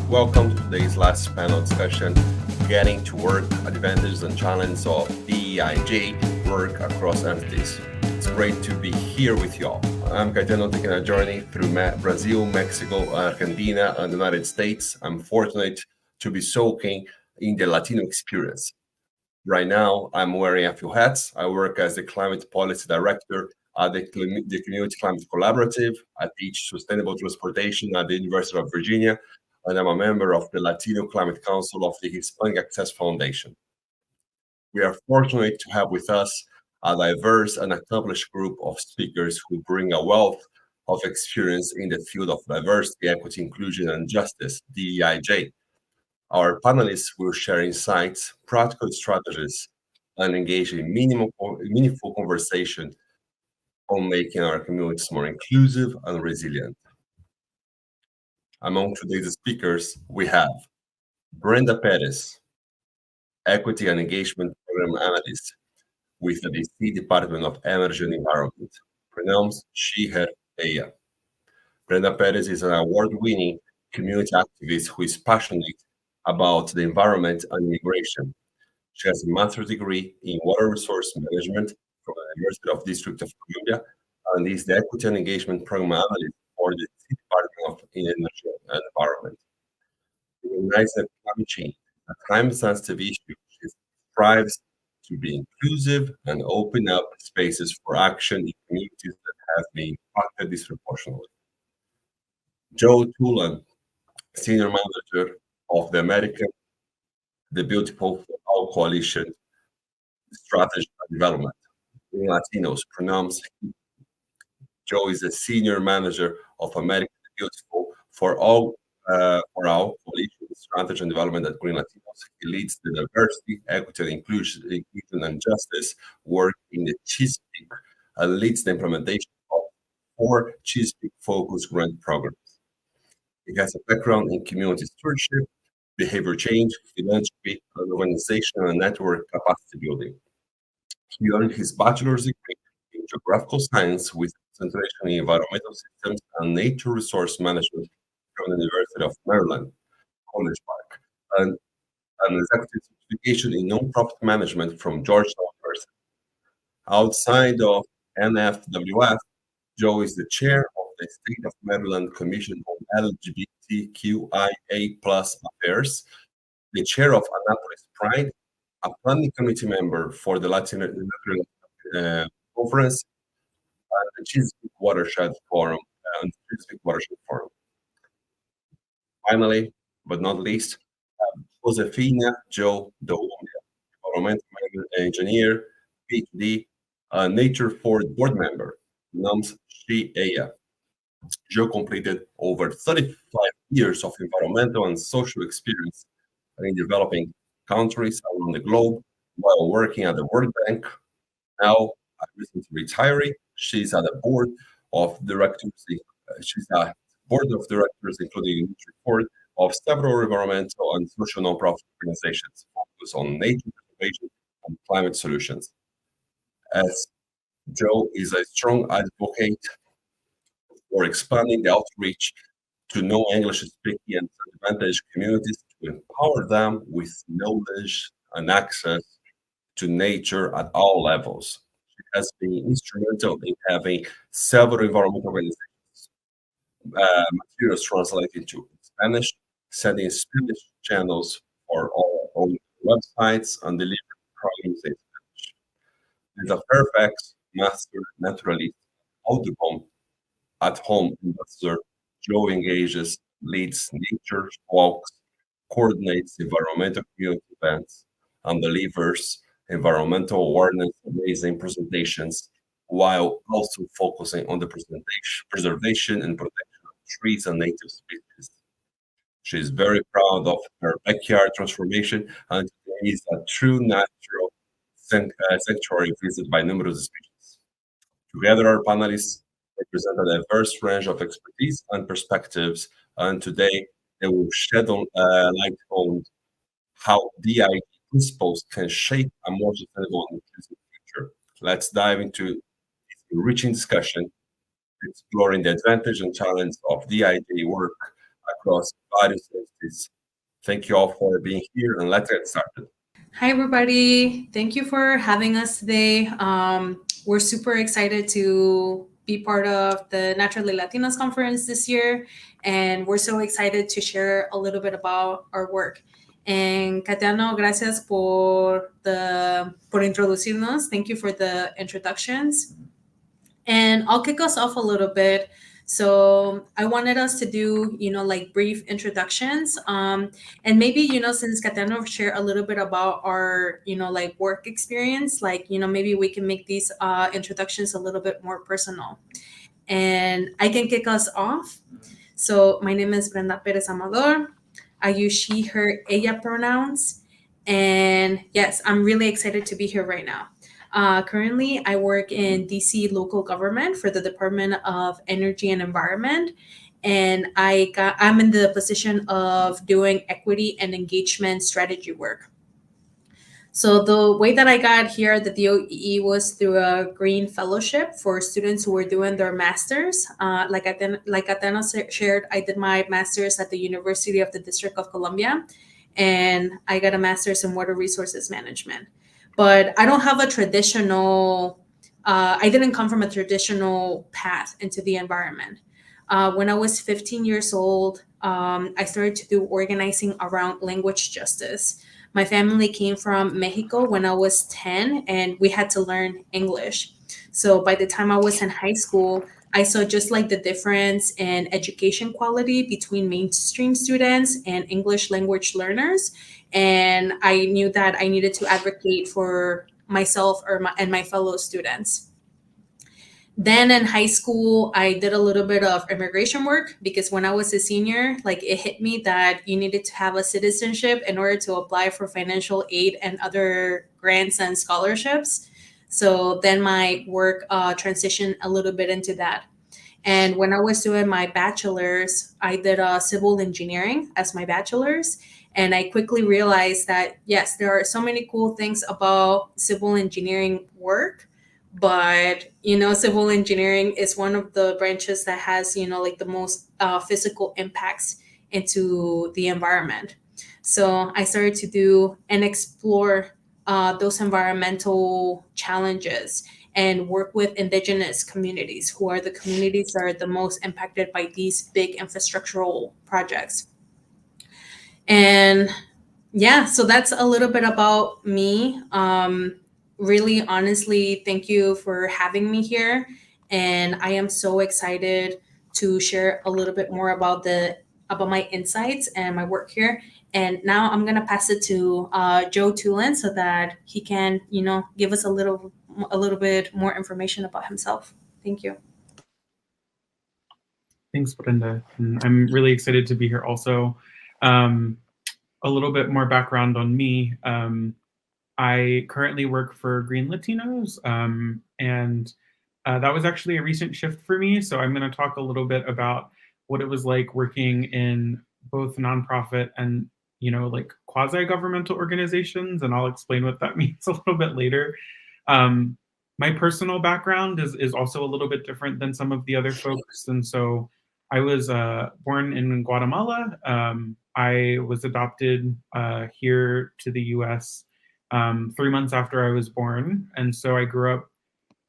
Welcome to today's last panel discussion, Getting to Work, Advantages and Challenges of DEIJ Work Across Entities. It's great to be here with y'all. I'm Caetano, taking a journey through Brazil, Mexico, Argentina, and the United States. I'm fortunate to be soaking in the Latino experience. Right now, I'm wearing a few hats. I work as the Climate Policy Director at the Community Climate Collaborative. I teach sustainable transportation at the University of Virginia, and I'm a member of the Latino Climate Council of the Hispanic Access Foundation. We are fortunate to have with us a diverse and accomplished group of speakers who bring a wealth of experience in the field of diversity, equity, inclusion, and justice, DEIJ. Our panelists will share insights, practical strategies, and engage in meaningful conversation on making our communities more inclusive and resilient. Among today's speakers, we have Brenda Perez, Equity and Engagement Program Analyst with the DC Department of Energy and Environment, pronounced she, her, ella. Brenda Perez is an award-winning community activist who is passionate about the environment and immigration. She has a master's degree in water resource management from the University of District of Columbia and is the Equity and Engagement Program Analyst for the Department of Energy and Environment. Recognizing that climate change, a time-sensitive issue, she strives to be inclusive and open up spaces for action in communities that have been impacted disproportionately. Toolan, Senior Manager of the Beautiful for All Coalition Strategy and Development in Latinos, pronounced Joe is the Senior Manager of American the Beautiful for All Coalition Strategy and Development at Green Latinos. He leads the diversity, equity, and inclusion and justice work in the Chesapeake and leads the implementation of 4 Chesapeake-focused grant programs. He has a background in community stewardship, behavior change, philanthropy, and organizational and network capacity building. He earned his bachelor's degree in geographical science with concentration in environmental systems and nature resource management from the University of Maryland, College Park, and an executive certification in nonprofit management from Georgetown University. Outside of NFWF, Joe is the chair of the State of Maryland Commission on LGBTQIA+ affairs, the chair of Annapolis Pride, a planning committee member for the Latino Conference, and the Chesapeake Watershed Forum. Finally, but not least, Josefina Doumbia, environmental engineer, PhD, Nature Forward board member, NUMS she, ella. Joe completed over 35 years of environmental and social experience in developing countries around the globe while working at the World Bank. Now, a recent retiree, she's at the board of directors. She's a board of directors, including a report of several environmental and social nonprofit organizations focused on nature preservation and climate solutions. As Joe is a strong advocate for expanding the outreach to non-English speaking and disadvantaged communities to empower them with knowledge and access to nature at all levels. She has been instrumental in having several environmental organizations materials translated into Spanish, sending Spanish channels for all on websites and delivering programs in Spanish. As a Fairfax master naturalist, Audubon at home investor, Joe engages, leads nature walks, coordinates environmental community events, and delivers environmental awareness raising presentations while also focusing on the preservation and protection of trees and native species. She is very proud of her backyard transformation and is a true natural sanctuary visited by numerous species. Together, our panelists represent a diverse range of expertise and perspectives, and today they will shed light on how DIT principles can shape a more sustainable and inclusive future. Let's dive into this enriching discussion, exploring the advantage and challenge of DIT work across various Analyst. Thank you all for being here, and let's get started. Hi, everybody. Thank you for having us today. We're super excited to be part of the Naturally Latinos conference this year, and we're so excited to share a little bit about our work. And Caetano, gracias por introducirnos. Thank you for the introductions. And I'll kick us off a little bit. So I wanted us to do, like brief introductions. And maybe, since Caetano shared a little bit about our, like work experience, like, maybe we can make these introductions a little bit more personal. And I can kick us off. So my name is Brenda Perez Amador. I use she, her, ella pronouns. And yes, I'm really excited to be here right now. Currently, I work in DC local government for the Department of Energy and Environment. And I'm in the position of doing equity and engagement strategy work. So the way that I got here at the DOE was through a green fellowship for students who were doing their masters. Like Athena shared, I did my master's at the University of the District of Columbia, and I got a master's in water resources management. But I don't have a traditional. I didn't come from a traditional path into the environment. When I was 15 years old, I started to do organizing around language justice. My family came from Mexico when I was 10, and we had to learn English. So by the time I was in high school, I saw just like the difference in education quality between mainstream students and English language learners. And I knew that I needed to advocate for myself and my fellow students. Then in high school, I did a little bit of immigration work because when I was a senior, like it hit me that you needed to have a citizenship in order to apply for financial aid and other grants and scholarships. So then my work transitioned a little bit into that. And when I was doing my bachelor's, I did civil engineering as my bachelor's. And I quickly realized that, yes, there are so many cool things about civil engineering work, but civil engineering is one of the branches that has like the most physical impacts into the environment. So I started to do and explore those environmental challenges and work with indigenous communities, who are the communities that are the most impacted by these big infrastructural projects. And yeah, so that's a little bit about me. Really, honestly, thank you for having me here. And I am so excited to share a little bit more about my insights and my work here. And now I'm gonna pass it to Joe Toolan so that he can, give us a little bit more information about himself. Thank you. Thanks, Brenda. And I'm really excited to be here also. A little bit more background on me. I currently work for Green Latinos, and that was actually a recent shift for me. So I'm going to talk a little bit about what it was like working in both nonprofit and like quasi-governmental organizations, and I'll explain what that means a little bit later. My personal background is also a little bit different than some of the other folks, and so I was born in Guatemala. I was adopted here to the U.S. 3 months after I was born, and so I grew up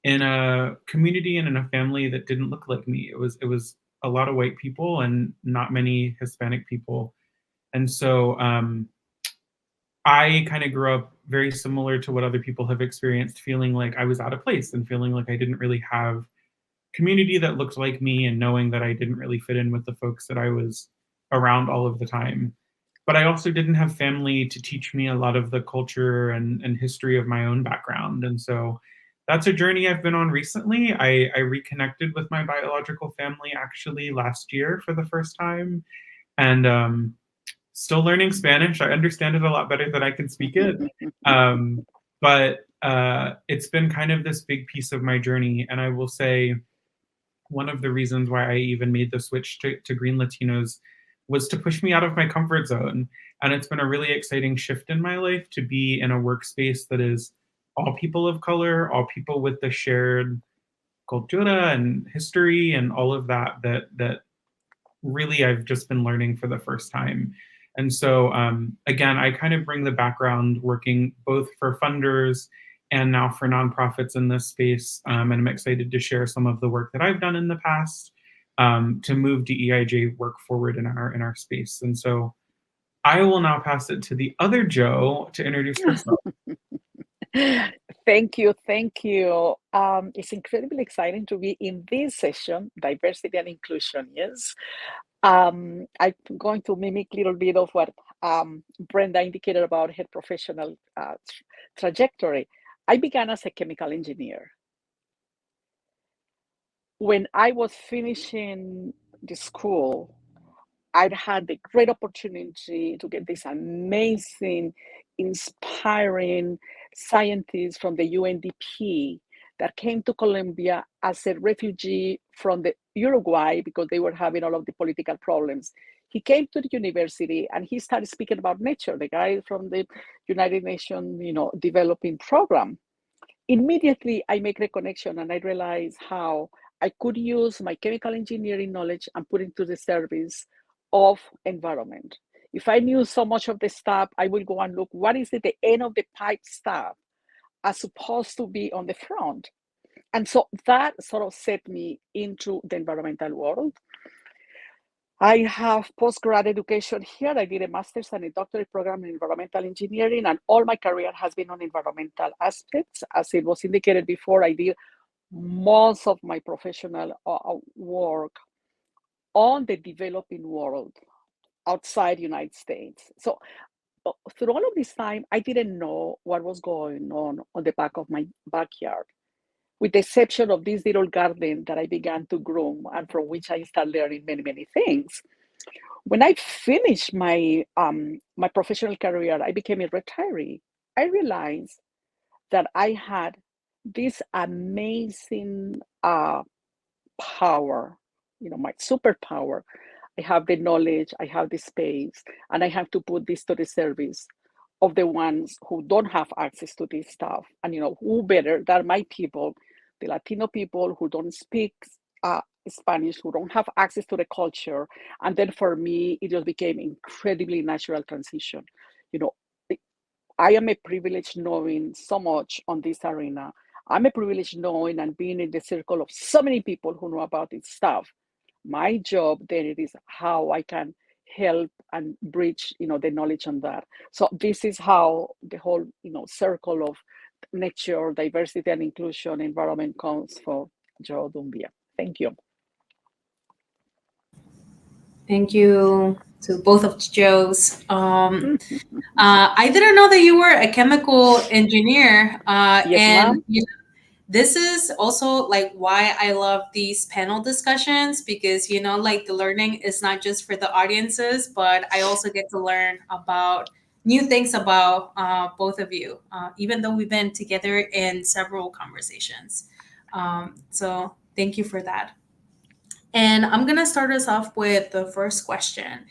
in a community and in a family that didn't look like me. It was a lot of white people and not many Hispanic people, and so I kind of grew up very similar to what other people have experienced, feeling like I was out of place and feeling like I didn't really have community that looked like me, and knowing that I didn't really fit in with the folks that I was around all of the time. But I also didn't have family to teach me a lot of the culture and history of my own background. And so that's a journey I've been on recently. I reconnected with my biological family actually last year for the first time. And still learning Spanish. I understand it a lot better than I can speak it. But it's been kind of this big piece of my journey. And I will say one of the reasons why I even made the switch to Green Latinos was to push me out of my comfort zone. And it's been a really exciting shift in my life to be in a workspace that is all people of color, all people with the shared cultura and history and all of that really I've just been learning for the first time. And so, again, I kind of bring the background working both for funders and now for nonprofits in this space. And I'm excited to share some of the work that I've done in the past to move DEIJ work forward in our space. And so I will now pass it to the other Joe to introduce herself. Thank you. It's incredibly exciting to be in this session, diversity and inclusion. Yes. I'm going to mimic a little bit of what Brenda indicated about her professional trajectory. I began as a chemical engineer. When I was finishing the school, I'd had the great opportunity to get this amazing, inspiring scientists from the UNDP that came to Colombia as a refugee from the Uruguay because they were having all of the political problems. He came to the university and he started speaking about nature, the guy from the United Nations, developing program. Immediately, I make the connection and I realize how I could use my chemical engineering knowledge and put it to the service of environment. If I knew so much of the stuff, I will go and look what is at the end of the pipe stuff as supposed to be on the front. And so that sort of set me into the environmental world. I have postgrad education here. I did a master's and a doctorate program in environmental engineering, and all my career has been on environmental aspects. As it was indicated before, I did most of my professional work on the developing world outside the United States. So through all of this time, I didn't know what was going on the back of my backyard, with the exception of this little garden that I began to groom and from which I started learning many, many things. When I finished my my professional career, I became a retiree. I realized that I had this amazing power, my superpower. I have the knowledge, I have the space, and I have to put this to the service of the ones who don't have access to this stuff. And who better than my people, the Latino people who don't speak Spanish, who don't have access to the culture. And then for me, it just became incredibly natural transition. I am a privilege knowing so much on this arena. I'm a privilege knowing and being in the circle of so many people who know about this stuff. My job then it is how I can help and bridge, the knowledge on that. So this is how the whole, circle of nature, diversity and inclusion, environment comes for Joe Doumbia. Thank you. Thank you to both of Joes. I didn't know that you were a chemical engineer. Yes, and ma'am. this is also like why I love these panel discussions, because like the learning is not just for the audiences, but I also get to learn about new things about both of you, even though we've been together in several conversations. So thank you for that. And I'm gonna start us off with the first question.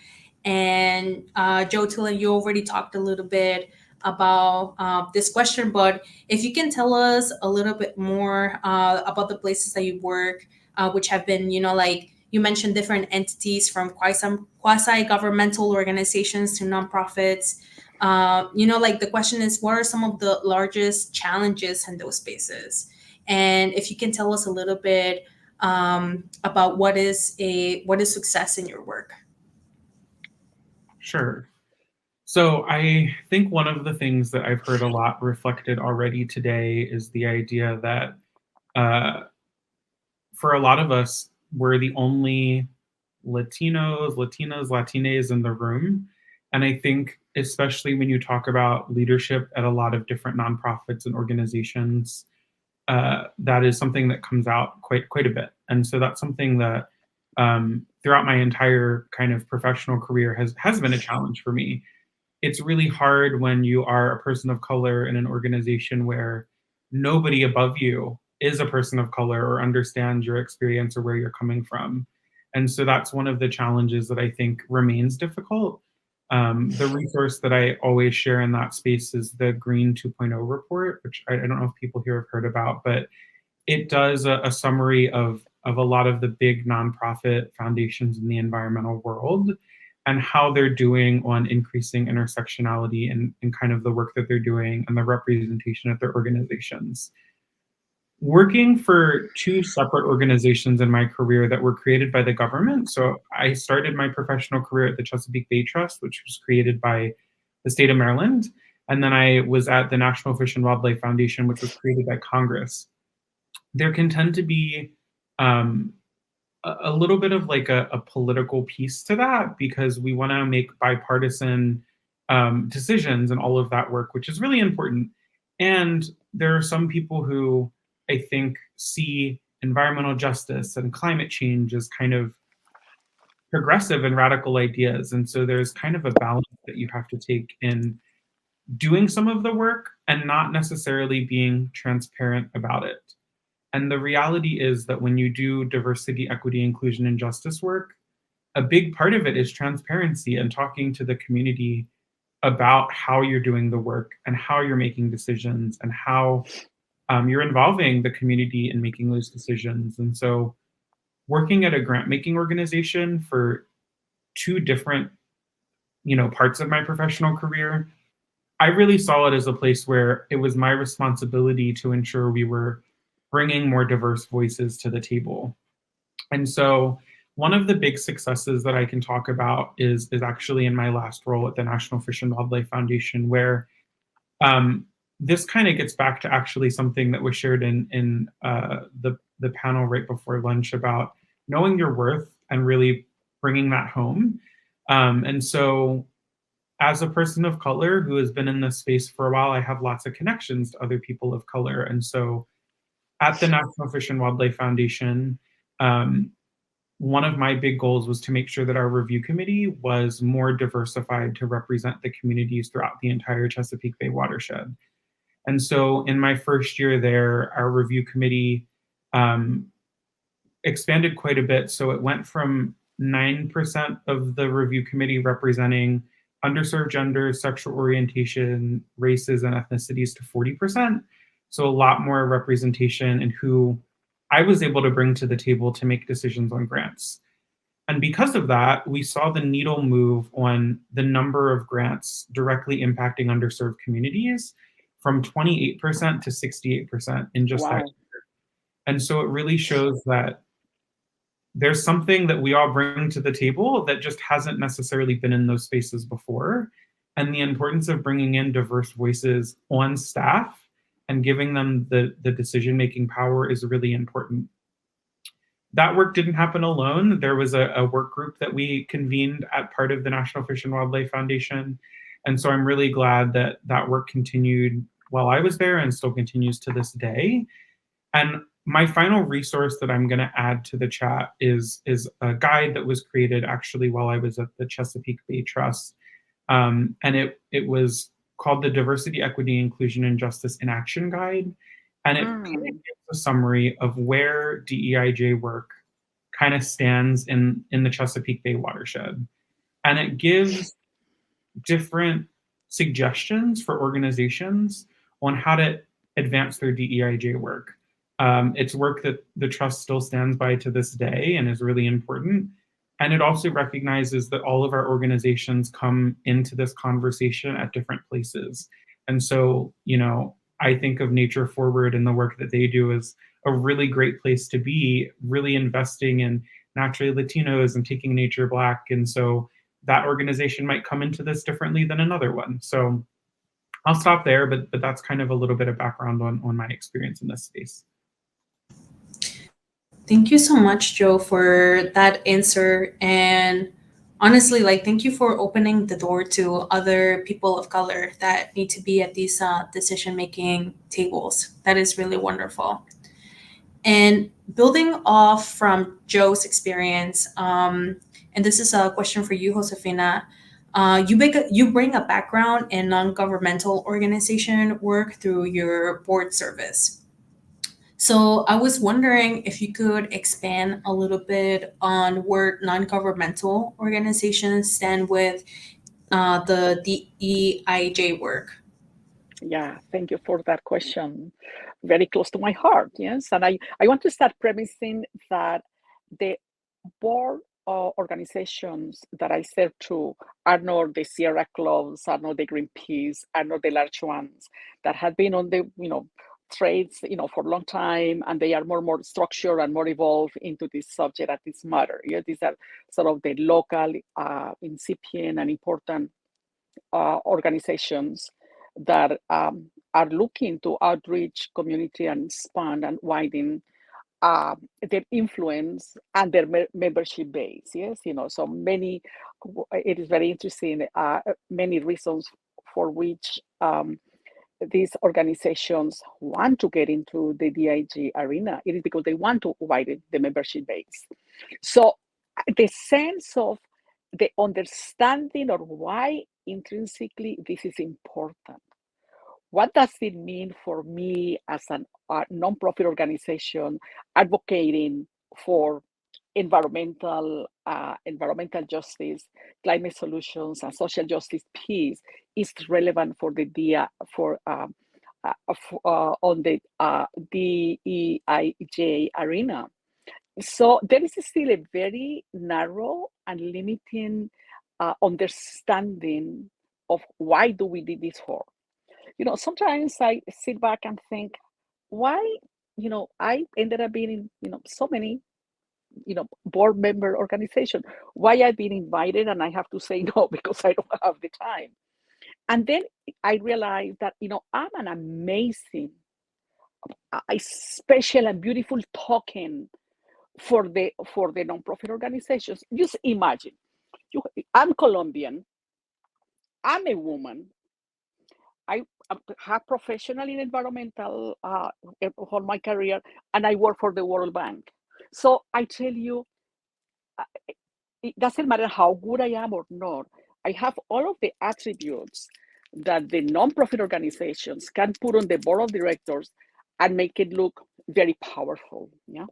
And Joe, Toolan, you already talked a little bit about this question, but if you can tell us a little bit more about the places that you work, which have been, like you mentioned, different entities from quasi-governmental organizations to nonprofits. Like the question is, what are some of the largest challenges in those spaces? And if you can tell us a little bit about what is success in your work. Sure. So I think one of the things that I've heard a lot reflected already today is the idea that for a lot of us, we're the only Latinos, Latines in the room. And I think especially when you talk about leadership at a lot of different nonprofits and organizations, that is something that comes out quite a bit. And so that's something that throughout my entire kind of professional career has been a challenge for me. It's really hard when you are a person of color in an organization where nobody above you is a person of color or understands your experience or where you're coming from. And so that's one of the challenges that I think remains difficult. The resource that I always share in that space is the Green 2.0 report, which I don't know if people here have heard about, but it does a summary of a lot of the big nonprofit foundations in the environmental world. and how they're doing on increasing intersectionality in kind of the work that they're doing and the representation of their organizations. Working for two separate organizations in my career that were created by the government. So I started my professional career at the Chesapeake Bay Trust, which was created by the state of Maryland. And then I was at the National Fish and Wildlife Foundation, which was created by Congress. There can tend to be a little bit of like a political piece to that, because we want to make bipartisan decisions and all of that work, which is really important. And there are some people who I think see environmental justice and climate change as kind of progressive and radical ideas. And so there's kind of a balance that you have to take in doing some of the work and not necessarily being transparent about it. And the reality is that when you do diversity, equity, inclusion, and justice work, a big part of it is transparency and talking to the community about how you're doing the work and how you're making decisions and how you're involving the community in making those decisions. And so working at a grant-making organization for two different, parts of my professional career, I really saw it as a place where it was my responsibility to ensure we were bringing more diverse voices to the table. And so one of the big successes that I can talk about is actually in my last role at the National Fish and Wildlife Foundation, where this kind of gets back to actually something that was shared in the panel right before lunch about knowing your worth and really bringing that home. And so as a person of color who has been in this space for a while, I have lots of connections to other people of color. And so at the National Fish and Wildlife Foundation, one of my big goals was to make sure that our review committee was more diversified to represent the communities throughout the entire Chesapeake Bay watershed. And so in my first year there, our review committee expanded quite a bit. So it went from 9% of the review committee representing underserved genders, sexual orientation, races, and ethnicities to 40%. So a lot more representation in who I was able to bring to the table to make decisions on grants. And because of that, we saw the needle move on the number of grants directly impacting underserved communities from 28% to 68% in just that year. And so it really shows that there's something that we all bring to the table that just hasn't necessarily been in those spaces before. And the importance of bringing in diverse voices on staff and giving them the decision-making power is really important. That work didn't happen alone. There was a work group that we convened at part of the National Fish and Wildlife Foundation. And so I'm really glad that that work continued while I was there and still continues to this day. And my final resource that I'm going to add to the chat is a guide that was created actually while I was at the Chesapeake Bay Trust. And it was called the Diversity, Equity, Inclusion, and Justice in Action Guide. And it kind of gives a summary of where DEIJ work kind of stands in the Chesapeake Bay watershed. And it gives different suggestions for organizations on how to advance their DEIJ work. It's work that the Trust still stands by to this day and is really important. And it also recognizes that all of our organizations come into this conversation at different places. And so, I think of Nature Forward and the work that they do as a really great place to be, really investing in naturally Latinos and taking nature Black. And so that organization might come into this differently than another one. So I'll stop there, but that's kind of a little bit of background on my experience in this space. Thank you so much, Joe, for that answer. And honestly, thank you for opening the door to other people of color that need to be at these decision-making tables. That is really wonderful. And building off from Joe's experience, and this is a question for you, Josefina, you bring a background in non-governmental organization work through your board service. So I was wondering if you could expand a little bit on where non-governmental organizations stand with the DEIJ work. Yeah, thank you for that question. Very close to my heart, yes. And I want to start premising that the board organizations that I serve to are not the Sierra Clubs, are not the Greenpeace, are not the large ones that have been on the trades for a long time, and they are more structured and more evolved into this subject and this matter. Yeah, these are sort of the local, incipient and important organizations that are looking to outreach community and expand and widen their influence and their membership base. Yes, so many. It is very interesting. Many reasons for which these organizations want to get into the DEIJ arena. It is because they want to widen the membership base. So the sense of the understanding of why intrinsically this is important. What does it mean for me as a nonprofit organization advocating for environmental justice, climate solutions, and social justice piece is relevant for the on the DEIJ arena. So there is still a very narrow and limiting understanding of why do we do this for. Sometimes I sit back and think, why, I ended up being in, so many, board member organization. Why I've been invited and I have to say no because I don't have the time. And then I realized that, I'm an amazing, a special and beautiful token for the nonprofit organizations. Just imagine, I'm Colombian, I'm a woman, I have professional in environmental all my career, and I work for the World Bank. So I tell you, it doesn't matter how good I am or not. I have all of the attributes that the nonprofit organizations can put on the board of directors and make it look very powerful. Yeah.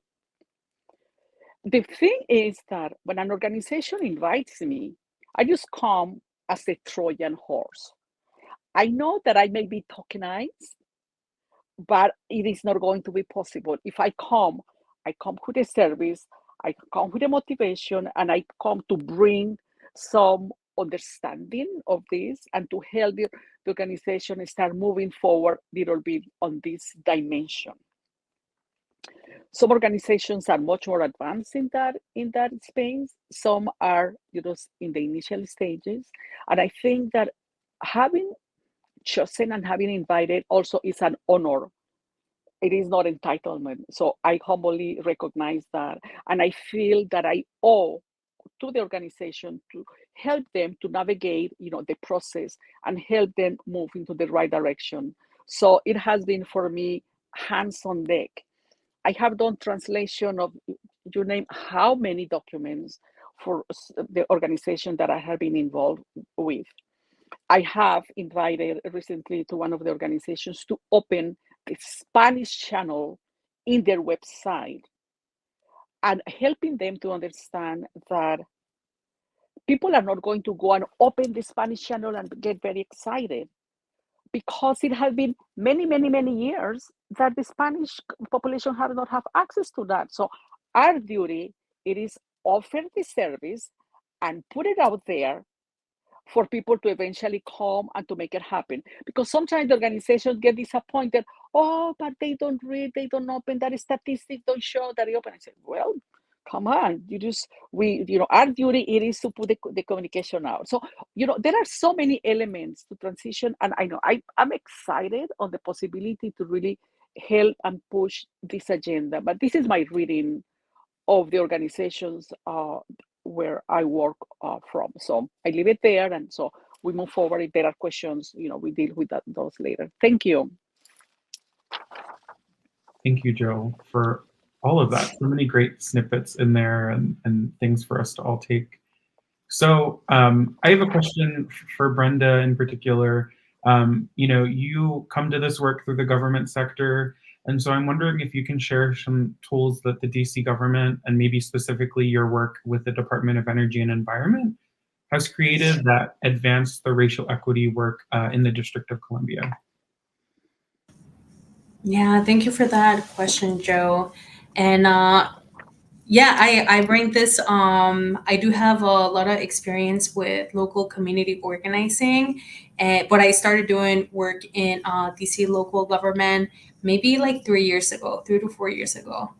The thing is that when an organization invites me, I just come as a Trojan horse. I know that I may be tokenized, but it is not going to be possible. If I come with a service, I come with a motivation, and I come to bring some understanding of this and to help the organization start moving forward a little bit on this dimension. Some organizations are much more advanced in that space. Some are, in the initial stages. And I think that having chosen and having invited also is an honor. It is not entitlement. So I humbly recognize that. And I feel that I owe to the organization to help them to navigate, the process and help them move into the right direction. So it has been for me hands on deck. I have done translation of, you name how many documents for the organization that I have been involved with. I have invited recently to one of the organizations to open the Spanish channel in their website and helping them to understand that people are not going to go and open the Spanish channel and get very excited, because it has been many, many, many years that the Spanish population has not have access to that. So our duty, it is offer the service and put it out there for people to eventually come and to make it happen. Because sometimes the organizations get disappointed. Oh, but they don't read, they don't open, that statistics don't show that they open. I said, well, come on, our duty, it is to put the communication out. So, there are so many elements to transition. And I know I'm excited on the possibility to really help and push this agenda. But this is my reading of the organizations where I work from. So I leave it there. And so we move forward. If there are questions, we deal with those later. Thank you. Thank you, Joe, for all of that. So many great snippets in there and things for us to all take. So I have a question for Brenda in particular. You come to this work through the government sector. And so I'm wondering if you can share some tools that the DC government, and maybe specifically your work with the Department of Energy and Environment, has created that advance the racial equity work in the District of Columbia. Yeah, thank you for that question, Joe. And Yeah, I bring this. I do have a lot of experience with local community organizing, but I started doing work in DC local government maybe like 3 years ago, 3 to 4 years ago.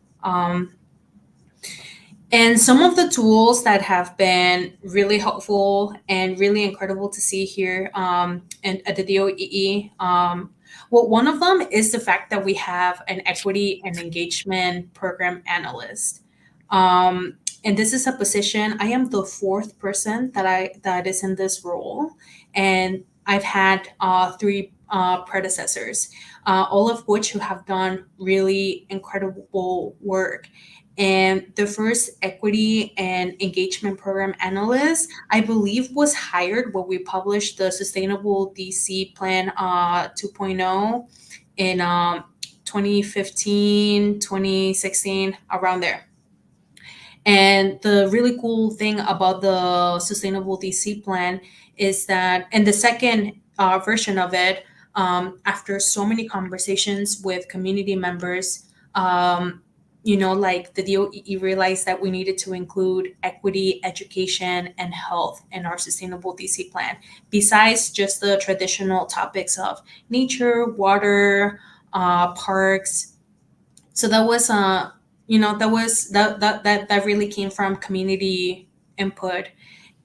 And some of the tools that have been really helpful and really incredible to see here and at the DOEE, well, one of them is the fact that we have an equity and engagement program analyst. And this is a position. I am the fourth person that is in this role, and I've had three predecessors, all of which who have done really incredible work. And the first equity and engagement program analyst, I believe, was hired when we published the Sustainable DC Plan 2.0 in 2015, 2016, around there. And the really cool thing about the Sustainable DC Plan is that, and the second version of it, after so many conversations with community members, like the DOE realized that we needed to include equity, education, and health in our Sustainable DC Plan, besides just the traditional topics of nature, water, parks. So that was that really came from community input.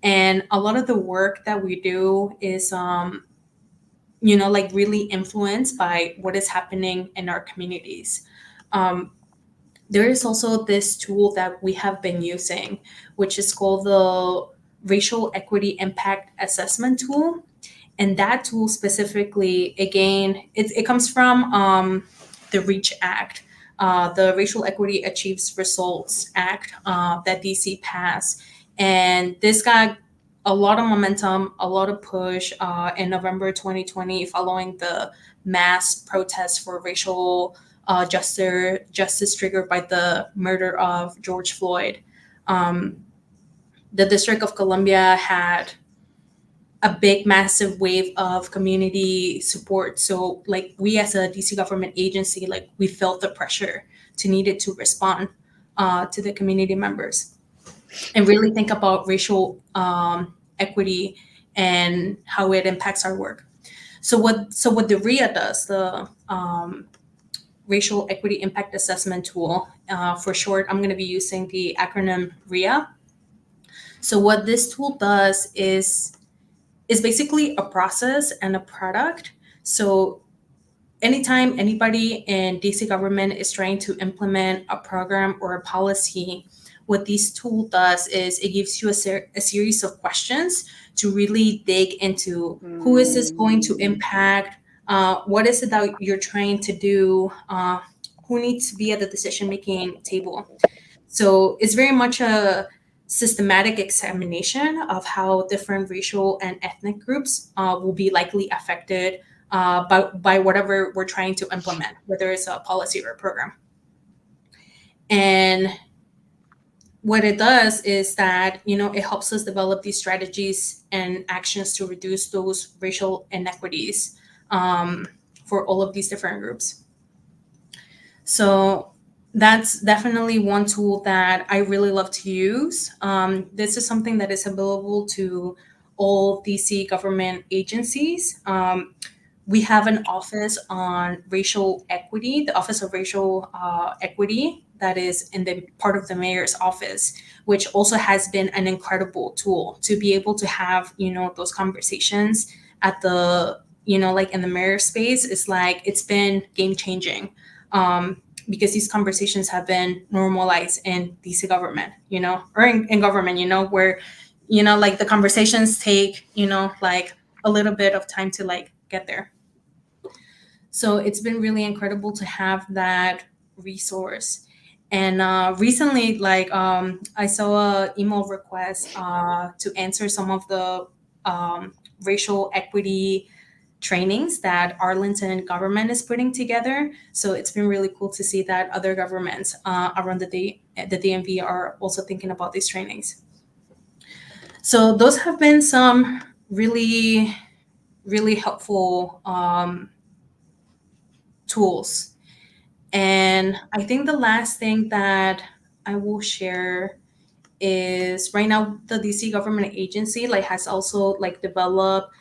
And a lot of the work that we do is like really influenced by what is happening in our communities. There is also this tool that we have been using, which is called the Racial Equity Impact Assessment Tool. And that tool specifically, again, it comes from the REACH Act, the Racial Equity Achieves Results Act that DC passed. And this got a lot of momentum, a lot of push in November 2020 following the mass protests for racial justice triggered by the murder of George Floyd. Um, the District of Columbia had a big massive wave of community support, so like we as a DC government agency, like we felt the pressure to needed to respond to the community members and really think about racial equity and how it impacts our work. So what the RIA does, the Racial Equity Impact Assessment Tool, for short, I'm going to be using the acronym RIA. So what this tool does is basically a process and a product. So anytime anybody in DC government is trying to implement a program or a policy, what this tool does is it gives you a series of questions to really dig into who is this going to impact, what is it that you're trying to do, who needs to be at the decision making table. So it's very much a systematic examination of how different racial and ethnic groups will be likely affected by whatever we're trying to implement, whether it's a policy or a program. And what it does is that, it helps us develop these strategies and actions to reduce those racial inequities for all of these different groups. So that's definitely one tool that I really love to use. This is something that is available to all DC government agencies. We have an office on racial equity, the Office of Racial Equity, that is in the part of the mayor's office, which also has been an incredible tool to be able to have, those conversations at the, like in the mayor space. Is like, it's been game changing. Because these conversations have been normalized in DC government, or in government, where, like the conversations take, like a little bit of time to like get there. So it's been really incredible to have that resource. And recently, like I saw an email request to answer some of the racial equity trainings that Arlington government is putting together. So it's been really cool to see that other governments around the DMV are also thinking about these trainings. So those have been some really, really helpful tools. And I think the last thing that I will share is right now the DC government agency has also developed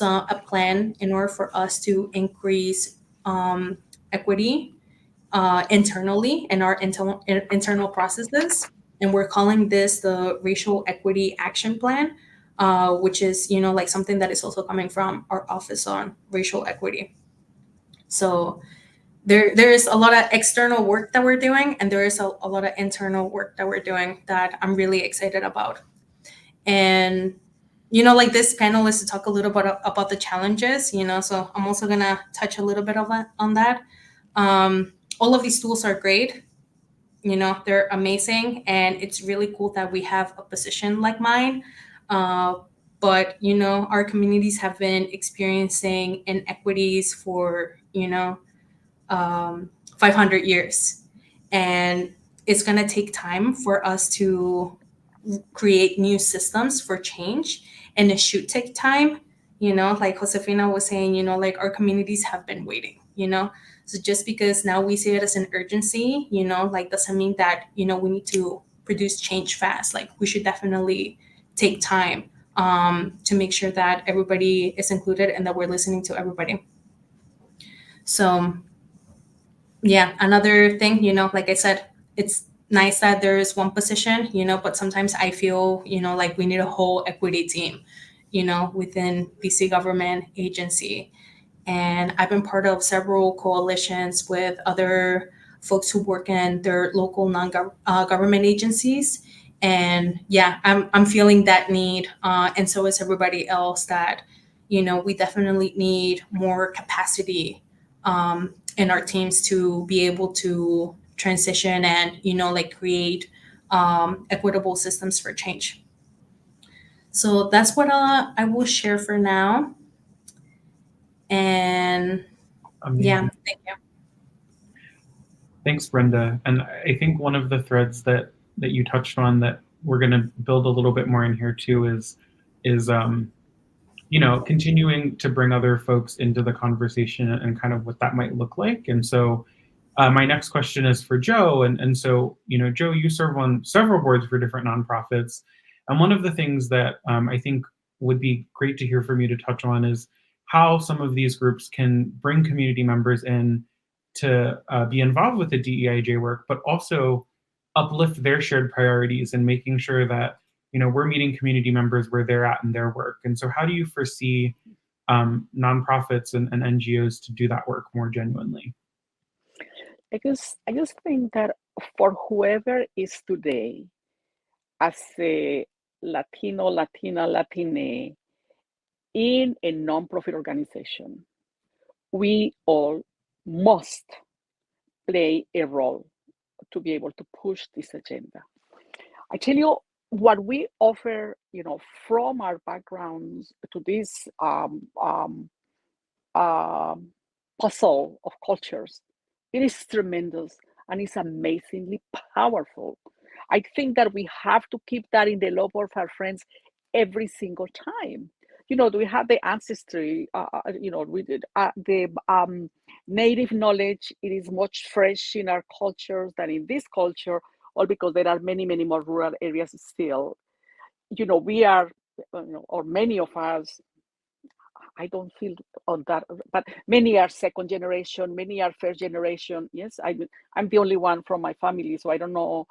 a plan in order for us to increase equity internally in our internal processes, and we're calling this the Racial Equity Action Plan, which is something that is also coming from our Office on Racial Equity. So there is a lot of external work that we're doing, and there is a lot of internal work that we're doing that I'm really excited about. And this panel is to talk a little bit about the challenges. So I'm also gonna touch a little bit on that. All of these tools are great. They're amazing, and it's really cool that we have a position like mine. But our communities have been experiencing inequities for 500 years, and it's going to take time for us to create new systems for change, and it should take time. Like Josefina was saying, our communities have been waiting. So just because now we see it as an urgency, doesn't mean that we need to produce change fast. We should definitely take time to make sure that everybody is included and that we're listening to everybody. So yeah, another thing, like I said, it's nice that there is one position, but sometimes I feel, like we need a whole equity team, within DC government agency. And I've been part of several coalitions with other folks who work in their local non-government agencies. And yeah, I'm feeling that need. And so is everybody else, that, we definitely need more capacity in our teams to be able to transition and, create equitable systems for change. So that's what I will share for now. And Amazing. yeah, thank you. Thanks, Brenda. And I think one of the threads that you touched on that we're going to build a little bit more in here too is continuing to bring other folks into the conversation and kind of what that might look like. And so my next question is for Joe. And so, Joe, you serve on several boards for different nonprofits. And one of the things that I think would be great to hear from you to touch on is how some of these groups can bring community members in to be involved with the DEIJ work, but also uplift their shared priorities and making sure that we're meeting community members where they're at in their work. And so how do you foresee nonprofits and NGOs to do that work more genuinely? I just think that for whoever is today as a Latino, Latina, Latine in a nonprofit organization, we all must play a role to be able to push this agenda. I tell you, what we offer, from our backgrounds to this puzzle of cultures, it is tremendous and it's amazingly powerful. I think that we have to keep that in the love of our friends every single time. We have the ancestry, we did the native knowledge. It is much fresh in our cultures than in this culture, all because there are many, many more rural areas still. We are, or many of us, I don't feel on that, but many are second generation, many are first generation. Yes, I'm the only one from my family, so I don't know.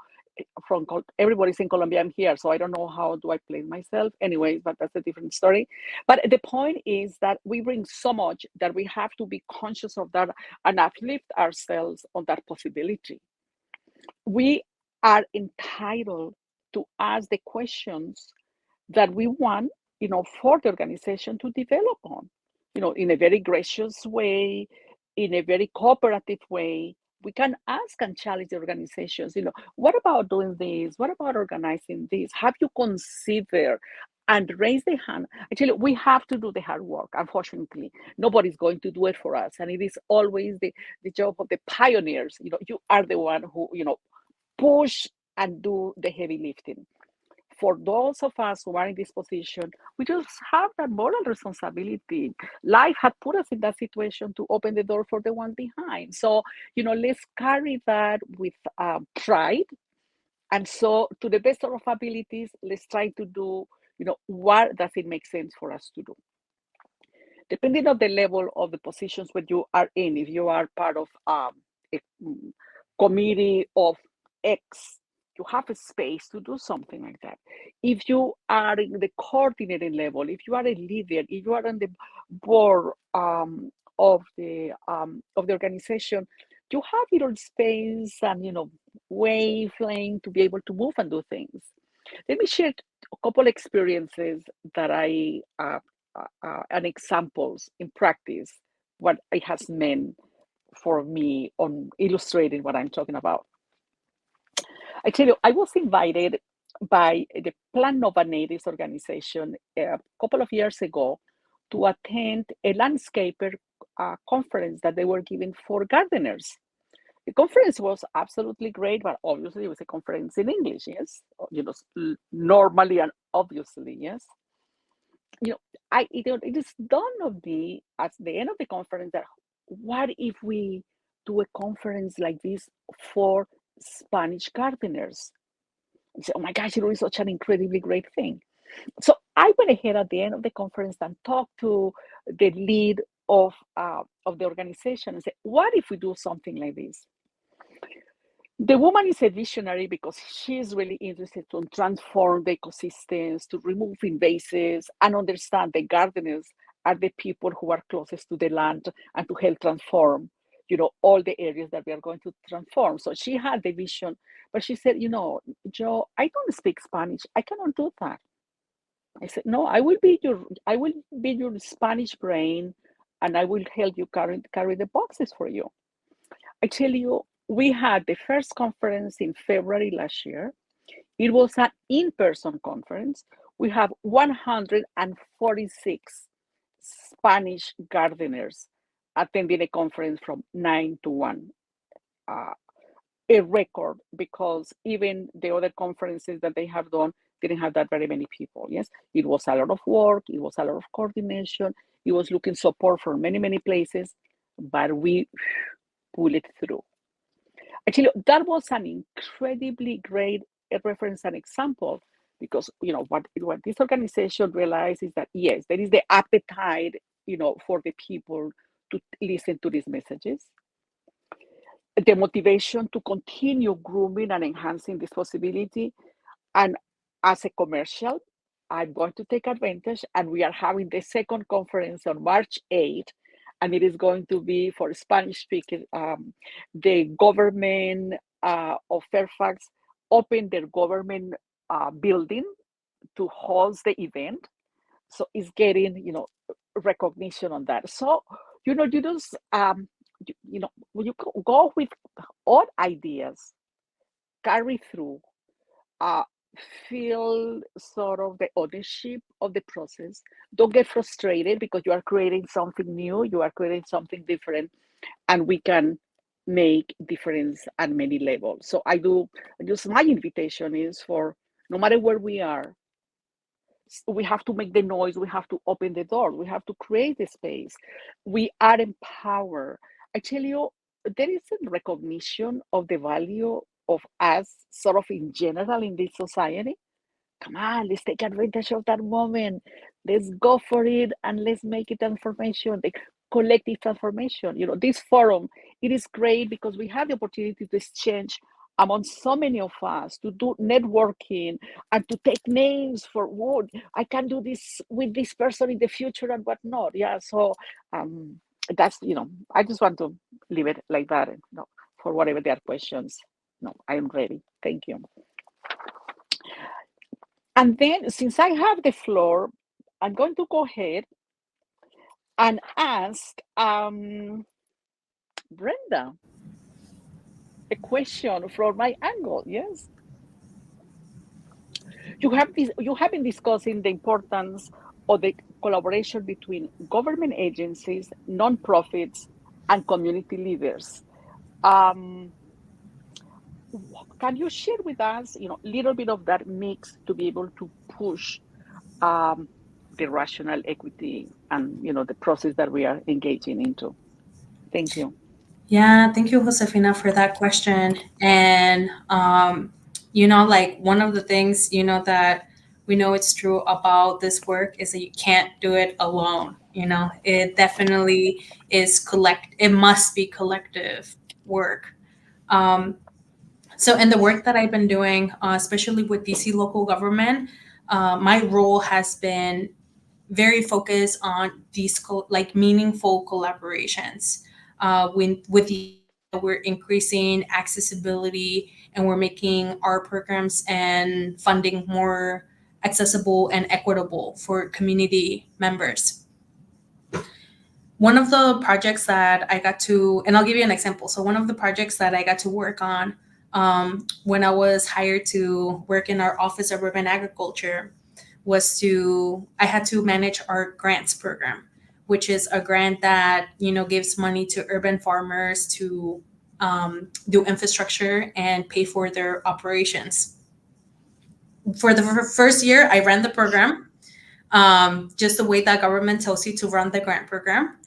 Everybody's in Colombia, I'm here, so I don't know how do I place myself. Anyways, but that's a different story. But the point is that we bring so much that we have to be conscious of that and uplift ourselves on that possibility. We are entitled to ask the questions that we want, for the organization to develop on, in a very gracious way, in a very cooperative way. We can ask and challenge the organizations, what about doing this? What about organizing this? Have you considered? And raise the hand. Actually, we have to do the hard work. Unfortunately, nobody's going to do it for us. And it is always the job of the pioneers. You are the one who, push and do the heavy lifting. For those of us who are in this position, we just have that moral responsibility. Life had put us in that situation to open the door for the one behind. So, let's carry that with pride And so to the best of our abilities, let's try to do, what does it make sense for us to do? Depending on the level of the positions where you are in, if you are part of a committee of X, you have a space to do something like that. If you are in the coordinating level, if you are a leader, if you are on the board of the organization, you have your space and wavelength to be able to move and do things. Let me share a couple experiences that I and examples in practice what it has meant for me on illustrating what I'm talking about. I tell you, I was invited by the Plan Nova Natives organization a couple of years ago to attend a landscaper conference that they were giving for gardeners. The conference was absolutely great, but obviously it was a conference in English, yes? Normally and obviously, yes? It is dawned on me at the end of the conference that what if we do a conference like this for Spanish gardeners? And say, oh my gosh, it was such an incredibly great thing. So I went ahead at the end of the conference and talked to the lead of the organization and said, what if we do something like this? The woman is a visionary because she's really interested to transform the ecosystems, to remove invasives, and understand the gardeners are the people who are closest to the land and to help transform, all the areas that we are going to transform. So she had the vision, but she said, Joe, I don't speak Spanish. I cannot do that. I said, no, I will be your Spanish brain, and I will help you carry the boxes for you. I tell you, we had the first conference in February last year. It was an in-person conference. We have 146 Spanish gardeners attending a conference from 9 to 1. A record, because even the other conferences that they have done didn't have that very many people, yes? It was a lot of work. It was a lot of coordination. It was looking support from many, many places, but we pulled it through. Actually, that was an incredibly great reference and example, because what this organization realized is that yes, there is the appetite for the people to listen to these messages, the motivation to continue grooming and enhancing this possibility, and as a commercial, I'm going to take advantage, and we are having the second conference on March 8th. And it is going to be for Spanish speakers. The government of Fairfax opened their government building to host the event. So it's getting, recognition on that. So, you just, when you go with odd ideas, carry through, feel sort of the ownership of the process. Don't get frustrated because you are creating something new, you are creating something different, and we can make difference at many levels. So my invitation is for no matter where we are, we have to make the noise, we have to open the door, we have to create the space. We are empowered. I tell you, there is a recognition of the value of us sort of in general in this society. Come on, let's take advantage of that moment. Let's go for it and let's make it transformation, the collective transformation. This forum, it is great because we have the opportunity to exchange among so many of us, to do networking and to take names for what I can do this with this person in the future and whatnot. Yeah, so that's, I just want to leave it like that. For whatever their questions. No, I am ready. Thank you. And then, since I have the floor, I'm going to go ahead and ask Brenda a question from my angle. Yes, you have been discussing the importance of the collaboration between government agencies, nonprofits, and community leaders. Can you share with us, a little bit of that mix to be able to push the rational equity and, the process that we are engaging into? Thank you. Yeah, thank you, Josefina, for that question. And like one of the things, that we know it's true about this work is that you can't do it alone. It definitely it must be collective work. Um, so in the work that I've been doing, especially with DC local government, my role has been very focused on these like meaningful collaborations with the idea that we're increasing accessibility and we're making our programs and funding more accessible and equitable for community members. One of the projects that I got to, and I'll give you an example. So one of the projects that I got to work on when I was hired to work in our Office of Urban Agriculture I had to manage our grants program, which is a grant that, gives money to urban farmers to do infrastructure and pay for their operations. For the first year, I ran the program, just the way that government tells you to run the grant program.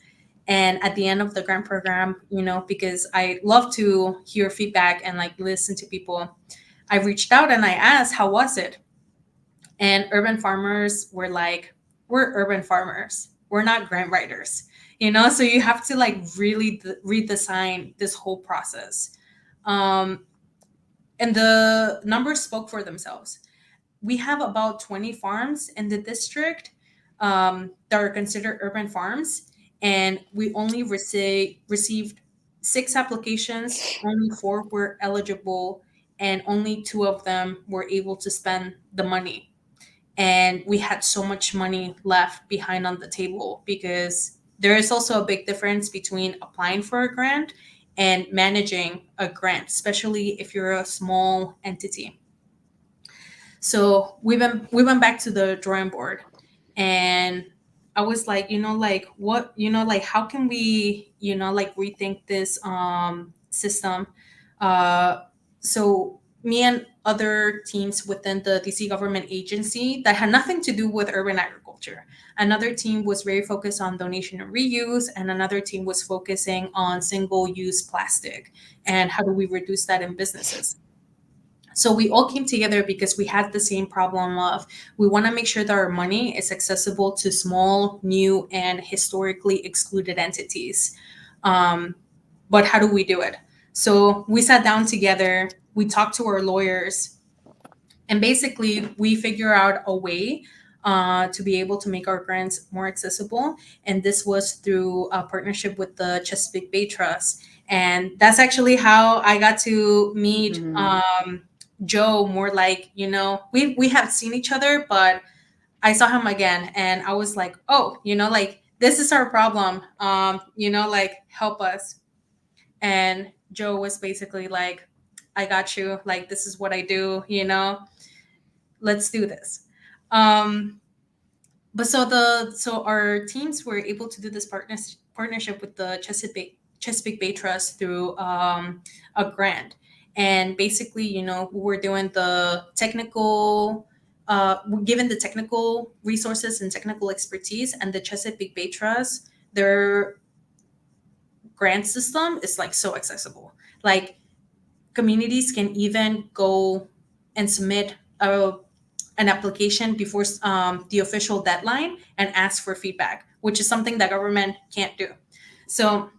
And at the end of the grant program, because I love to hear feedback and like listen to people, I reached out and I asked, how was it? And urban farmers were like, we're urban farmers. We're not grant writers, So you have to like really redesign this whole process. And the numbers spoke for themselves. We have about 20 farms in the district that are considered urban farms. And we only received 6 applications, only 4 were eligible, and only 2 of them were able to spend the money. And we had so much money left behind on the table because there is also a big difference between applying for a grant and managing a grant, especially if you're a small entity. So we went back to the drawing board, and I was like, like what, like how can we, like rethink this system? So me and other teams within the DC government agency that had nothing to do with urban agriculture. Another team was very focused on donation and reuse, and another team was focusing on single-use plastic and how do we reduce that in businesses. So we all came together because we had the same problem of we want to make sure that our money is accessible to small, new, and historically excluded entities. But how do we do it? So we sat down together, we talked to our lawyers, and basically we figure out a way to be able to make our grants more accessible. And this was through a partnership with the Chesapeake Bay Trust. And that's actually how I got to meet Joe more like, we have seen each other, but I saw him again and I was like, oh, like this is our problem. Like help us. And Joe was basically like, I got you. Like, this is what I do, let's do this. But so our teams were able to do this partnership with the Chesapeake Bay Trust through a grant. And basically, we were doing the technical, given the technical resources and technical expertise, and the Chesapeake Bay Trust, their grant system is like so accessible. Like communities can even go and submit an application before the official deadline and ask for feedback, which is something that government can't do. So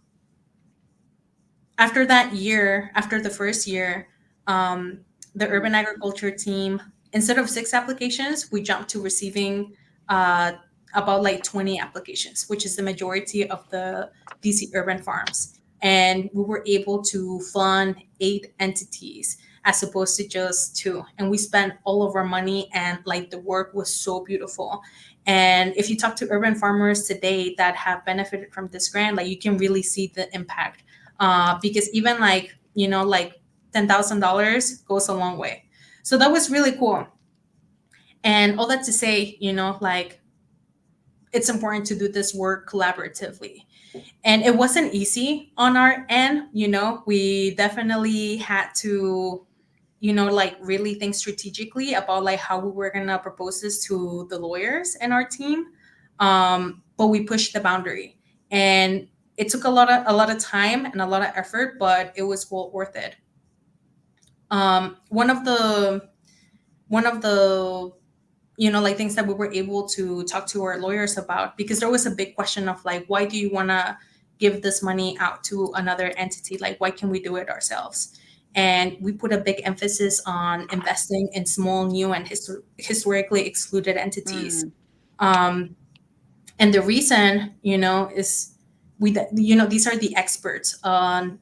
after the first year, the urban agriculture team, instead of 6 applications, we jumped to receiving about like 20 applications, which is the majority of the DC urban farms. And we were able to fund 8 entities as opposed to just 2. And we spent all of our money, and like the work was so beautiful. And if you talk to urban farmers today that have benefited from this grant, like you can really see the impact. Because even like, like $10,000 goes a long way. So that was really cool. And all that to say, like it's important to do this work collaboratively. And it wasn't easy on our end. We definitely had to, like really think strategically about like how we were gonna propose this to the lawyers and our team. But we pushed the boundary, and it took a lot of time and a lot of effort, but it was well worth it. One of the like things that we were able to talk to our lawyers about, because there was a big question of like, why do you want to give this money out to another entity? Like, why can we do it ourselves? And we put a big emphasis on investing in small, new, and historically excluded entities. And the reason, is these are the experts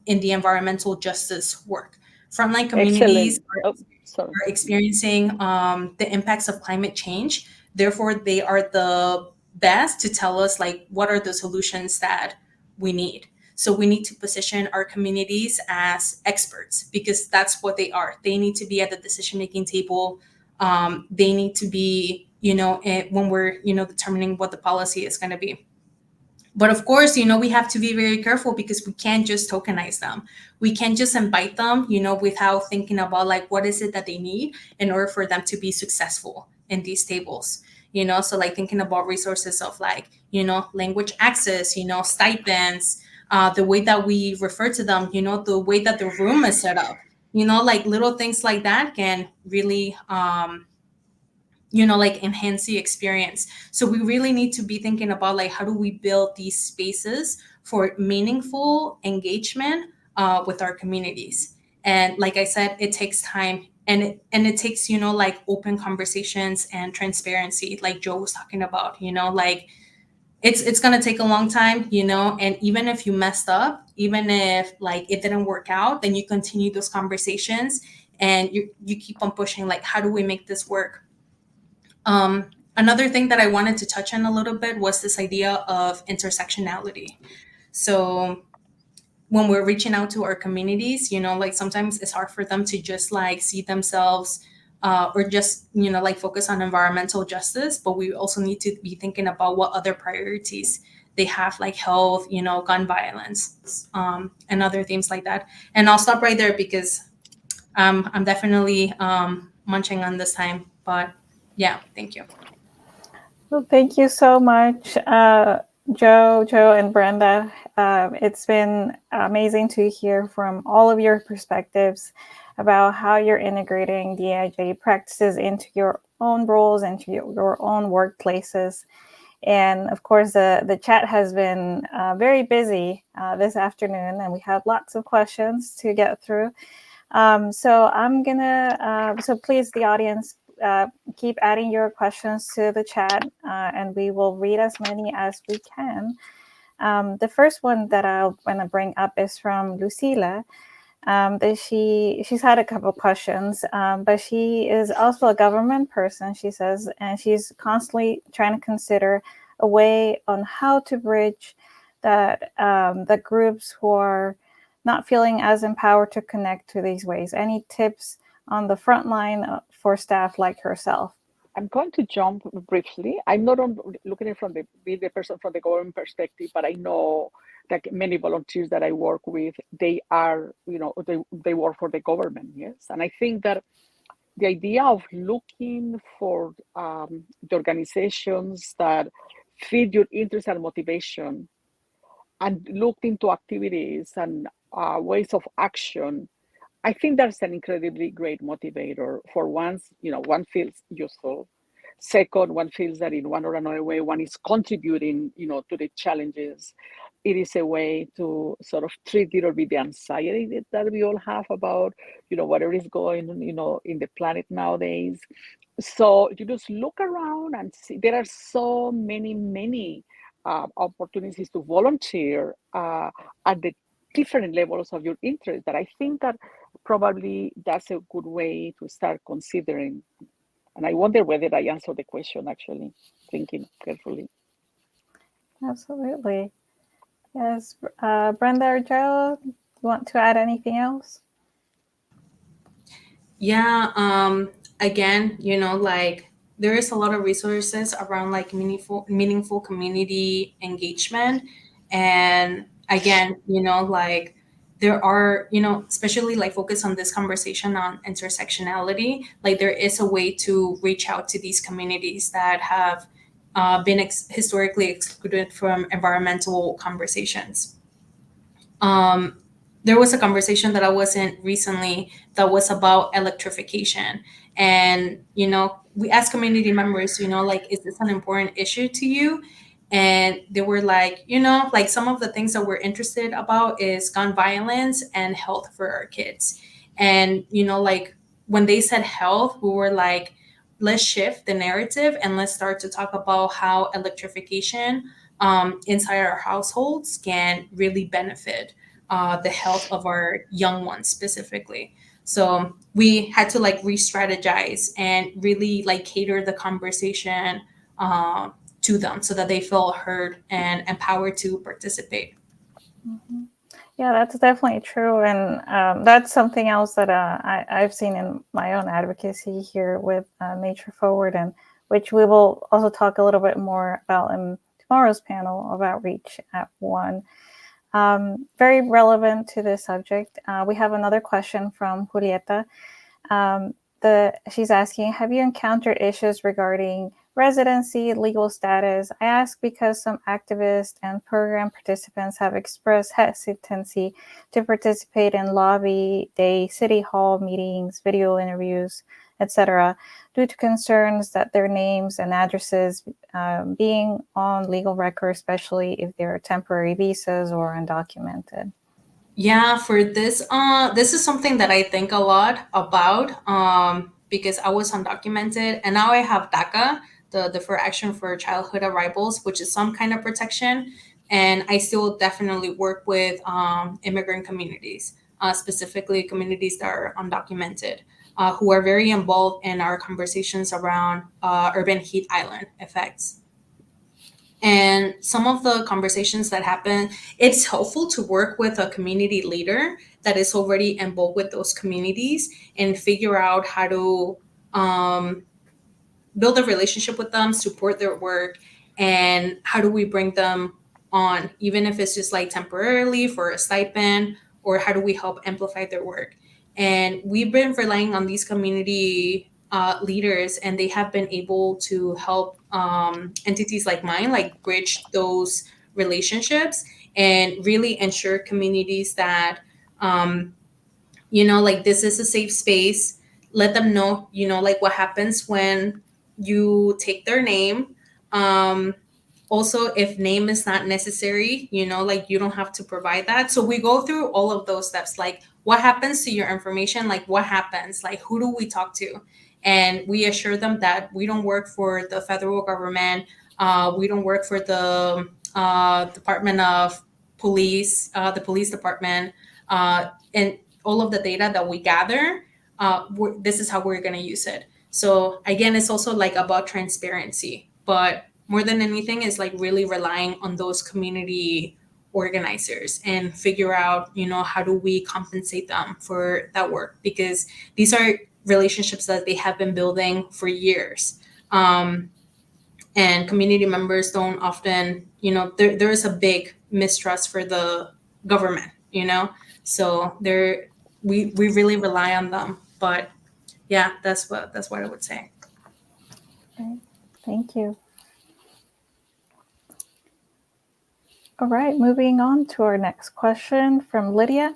in the environmental justice work. Frontline communities Excellent. Oh, sorry. are experiencing the impacts of climate change. Therefore, they are the best to tell us like what are the solutions that we need. So we need to position our communities as experts, because that's what they are. They need to be at the decision-making table. They need to be, when we're, determining what the policy is going to be. But of course, we have to be very careful, because we can't just tokenize them. We can't just invite them, without thinking about like what is it that they need in order for them to be successful in these tables. So like thinking about resources of like, language access, stipends, the way that we refer to them, the way that the room is set up, like little things like that can really like enhance the experience. So we really need to be thinking about like how do we build these spaces for meaningful engagement with our communities. And like I said, it takes time, and it takes like open conversations and transparency, like Joe was talking about. Like it's gonna take a long time, and even if you messed up, even if like it didn't work out, then you continue those conversations and you keep on pushing, like how do we make this work. Another thing that I wanted to touch on a little bit was this idea of intersectionality. So when we're reaching out to our communities, like sometimes it's hard for them to just like see themselves or just, like focus on environmental justice, but we also need to be thinking about what other priorities they have, like health, gun violence, and other themes like that. And I'll stop right there because I'm definitely munching on this time, but yeah, thank you. Well, thank you so much, Joe, and Brenda. It's been amazing to hear from all of your perspectives about how you're integrating DEIJ practices into your own roles, into your own workplaces. And of course, the chat has been very busy this afternoon, and we have lots of questions to get through. So please, the audience, keep adding your questions to the chat, and we will read as many as we can. The first one that I want to bring up is from Lucila. That she's had a couple of questions, but she is also a government person, she says, and she's constantly trying to consider a way on how to bridge that the groups who are not feeling as empowered to connect to these ways. Any tips on the front line for staff like herself? I'm going to jump briefly. I'm not looking at the person from the government perspective, but I know that many volunteers that I work with, they are, they work for the government, yes. And I think that the idea of looking for the organizations that feed your interest and motivation, and looked into activities and ways of action, I think that's an incredibly great motivator. For once, one feels useful. Second, one feels that in one or another way, one is contributing, to the challenges. It is a way to sort of treat little bit the anxiety that we all have about, whatever is going on, in the planet nowadays. So you just look around and see there are so many opportunities to volunteer at the different levels of your interest that I think that probably that's a good way to start considering. And I wonder whether I answered the question, actually, thinking carefully. Absolutely. Yes. Brenda or Joe, you want to add anything else? Yeah. Again, like there is a lot of resources around like meaningful community engagement. And again, like there are, especially like focus on this conversation on intersectionality, like there is a way to reach out to these communities that have been historically excluded from environmental conversations. there was a conversation that I was in recently that was about electrification. And, we asked community members, like, is this an important issue to you? And they were like, like some of the things that we're interested about is gun violence and health for our kids. And, like when they said health, we were like, let's shift the narrative and let's start to talk about how electrification inside our households can really benefit the health of our young ones specifically. So we had to like re-strategize and really like cater the conversation to them so that they feel heard and empowered to participate. Mm-hmm. Yeah, that's definitely true. And that's something else that I've seen in my own advocacy here with Nature Forward, and which we will also talk a little bit more about in tomorrow's panel of outreach at 1. Very relevant to this subject. We have another question from Julieta. She's asking, have you encountered issues regarding residency, legal status? I ask because some activists and program participants have expressed hesitancy to participate in lobby day, city hall meetings, video interviews, etc., due to concerns that their names and addresses being on legal record, especially if they're temporary visas or undocumented. Yeah, for this, this is something that I think a lot about because I was undocumented and now I have DACA, the Deferred Action for Childhood Arrivals, which is some kind of protection. And I still definitely work with immigrant communities, specifically communities that are undocumented, who are very involved in our conversations around urban heat island effects. And some of the conversations that happen, it's helpful to work with a community leader that is already involved with those communities and figure out how to build a relationship with them, support their work, and how do we bring them on, even if it's just like temporarily for a stipend, or how do we help amplify their work. And we've been relying on these community leaders, and they have been able to help entities like mine like bridge those relationships and really ensure communities that like this is a safe space. Let them know, like what happens when you take their name. Also, if name is not necessary, like you don't have to provide that. So we go through all of those steps, like what happens to your information, like what happens, like who do we talk to? And we assure them that we don't work for the federal government. We don't work for the Department of Police, the police department, and all of the data that we gather, this is how we're going to use it. So again, it's also like about transparency, but more than anything is like really relying on those community organizers and figure out, how do we compensate them for that work? Because these are relationships that they have been building for years. And community members don't often, there is a big mistrust for the government, so we really rely on them. But yeah, that's what I would say. Okay. Thank you. All right, moving on to our next question from Lydia.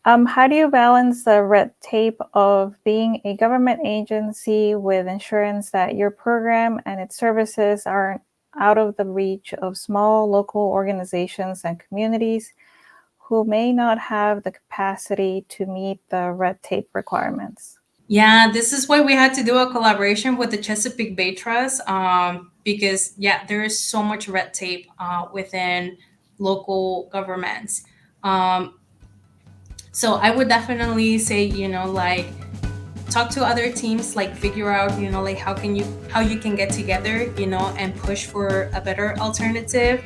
How do you balance the red tape of being a government agency with assurance that your program and its services are out of the reach of small local organizations and communities who may not have the capacity to meet the red tape requirements? Yeah, this is why we had to do a collaboration with the Chesapeake Bay Trust, because there is so much red tape within local governments. So I would definitely say, like talk to other teams, like figure out, like how you can get together, and push for a better alternative.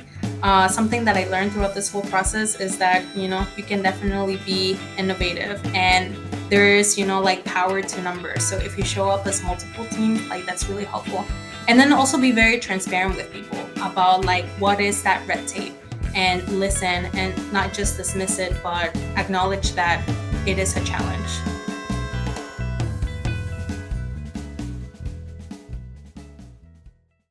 Something that I learned throughout this whole process is that, you can definitely be innovative, and there is, like power to numbers. So if you show up as multiple teams, like that's really helpful. And then also be very transparent with people about like what is that red tape, and listen and not just dismiss it, but acknowledge that it is a challenge.